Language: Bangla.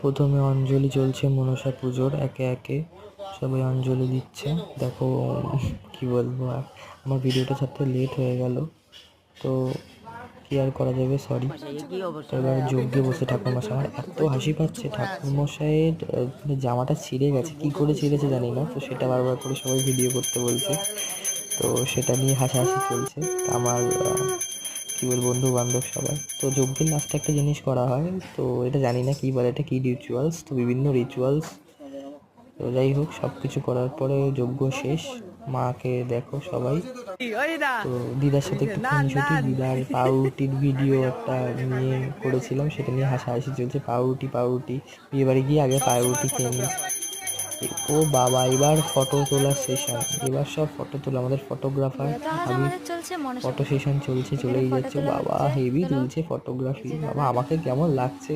প্রথমে অঞ্জলি চলছে মনসা পুজোর, একে একে সবাই অঞ্জলি দিচ্ছে। দেখো কি বলবো আর, আমার ভিডিওটা ছাড়তে লেট হয়ে গেল, তো কি আর করা যাবে, সরি। তো এবার যজ্ঞে বসে ঠাকুরমশাই, আমার এত হাসি পাচ্ছে, ঠাকুরমশাইয়ের জামাটা ছিঁড়ে গেছে, কি করে ছিঁড়েছে জানি না, তো সেটা বারবার করে সবাই ভিডিও করতে বলছে, তো সেটা নিয়ে হাসাহাসি চলছে। আমার কী বলবো, বন্ধু বান্ধব সবাই। তো যজ্ঞের লাস্টে একটা জিনিস করা হয়, তো এটা জানি না কী বলে, এটা কী রিচুয়ালস, তো বিভিন্ন রিচুয়ালস। তো যাই হোক, সব কিছু করার পরে যজ্ঞ শেষ। মাকে দেখো সবাই। তো দিদার সাথে একটু খুনসুটি, দিদার পাউরুটির ভিডিও একটা নিয়ে করেছিলাম, সেটা নিয়ে হাসাহাসি চলছে। পাউরুটি পাউরুটি, বিয়ে বাড়ি গিয়ে আগে পাউরুটি খেয়ে নিই। ও বাবা, এবার ফটো তোলার সেশন, এবার সব ফটো তোলা, আমাদের ফটোগ্রাফার আমি, ফটো সেশন চলছে, চলেই যাচ্ছে। বাবা হেভি তুলছে ফটোগ্রাফি, বাবা আমাকে কেমন লাগছে।